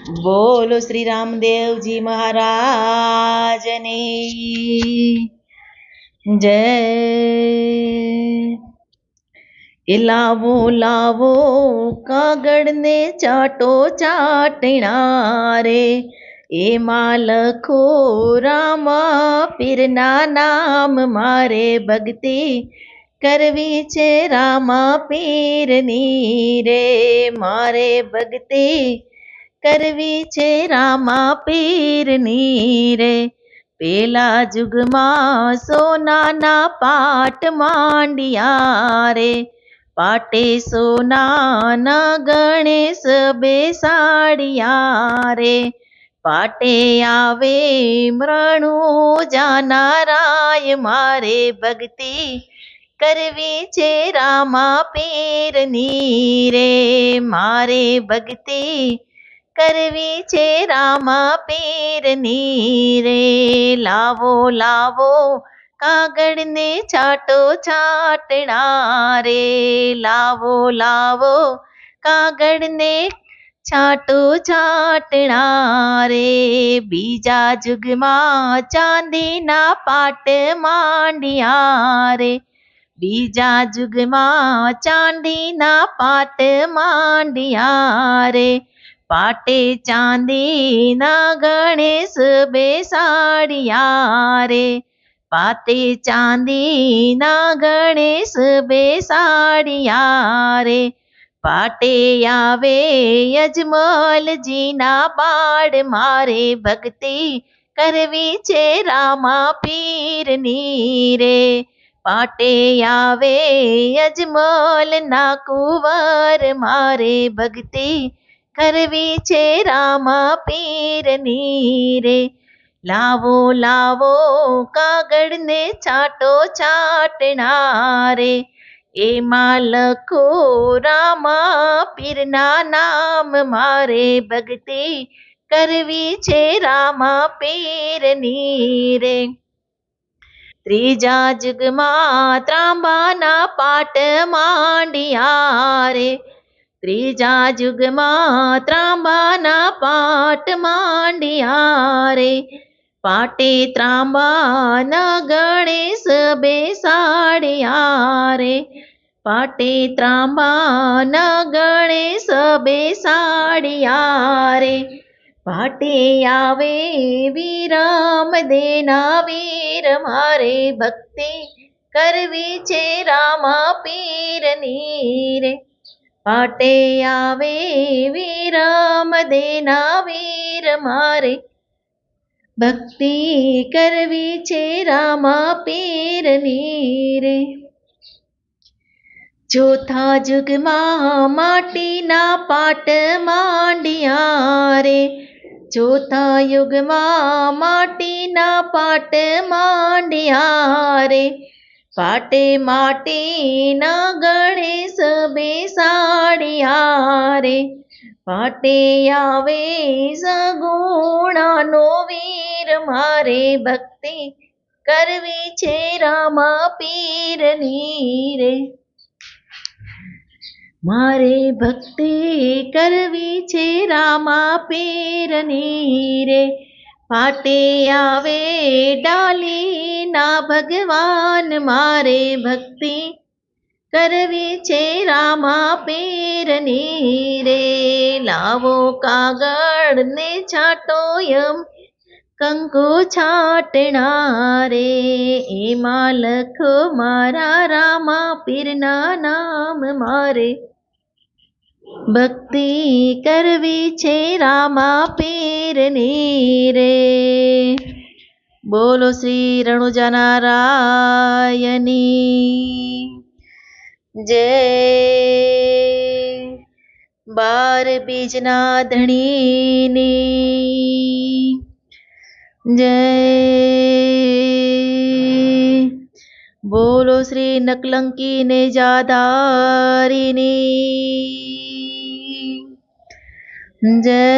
બોલો શ્રી રામદેવજી મહારાજની જય। એ લાવો લાવો કાગળને ચાટો ચાટણા રે, એમાં લખો રામા પીરના નામ, મારે ભક્તિ કરવી છે રામા પીરની રે, મારે ભક્તિ કરવી છે રામા પીરની રે। પેલા જુગમાં સોનાના પાટ માંડ્યા રે, પાટે સોનાના ગણેશ બેસાડ્યા રે, પાટે આવે મૃણુ જાનારાય, મારે ભક્તિ કરવી છે રામા પીરની રે, મારે ભક્તિ કરવી છે રામા પીરની રે। લાવો લાવો કાગળને છાટો છાટણા રે, લાવો લાવો કાગળને છાટો છાટણા રે, બીજા જુગમાં ચાંદીના પાટ માંડ્યા રે, બીજા જુગમાં ચાંદીના પાટ માંડ્યા રે, પાટે ચાંદીના ગણેશ બેસાડ્યા રે, પાટે ચાંદીના ગણેશ બેસાડ્યા રે, પાટે આવે અજમલજીના બાળ, મારે ભક્તિ કરવી છે રામા પીરની રે, પાટે આવે અજમલના કુંવર, મારે ભક્તિ કરવી છે રામા પીરની રે। લાવો લાવો કાગળને છાટો છાટણા રે, એમાં લખો રામા પીરના નામ, મારે ભક્તિ કરવી છે રામા પીરની રે। ત્રીજા જુગમાં ત્રાંબાના પાટ માંડ્યા રે, ત્રીજા જુગમાં ત્રાંબાના પાટ માંડ્યા રે, પાટે ત્રાંબાના ગણેશ બેસાડ્યા રે, પાટે ત્રાંબાના ગણેશ બેસાડ્યા રે, પાટે આવે વિરામ દેના વીર, મારે ભક્તિ કરવી છે રામા પીરની રે, પાટે આવે વિરામ દેના વીર, મારે ભક્તિ કરવી છે રામા પીરની રે। ચોથા જુગમાં માટીના પાટ માંડ્યા રે, ચોથા યુગમાં માટીના પાટ માંડ્યા રે, પાટે માટીના ગણેશ બેસાડ્યા રે, પાટે આવે સગુણાનો વીર, મારે ભક્તિ કરવી છે રામા પીરની રે, મારે ભક્તિ કરવી છે રામા પીરની રે, પાટે આવે ડાલીના ભગવાન, મારે ભક્તિ કરવી છે રામા પીરની રે। લાવો કાગળને છાટો યમ કંકુ છાટણા રે, એમાં લખો મારા રામા પીરના નામ, મારે ભક્તિ કરવી છે રામા પીરની રે। બોલો શ્રી રણુજા નારાયણની જય। 12 બીજના ધણીની જય। બોલો શ્રી નકલંકી ને જાધારીની જય।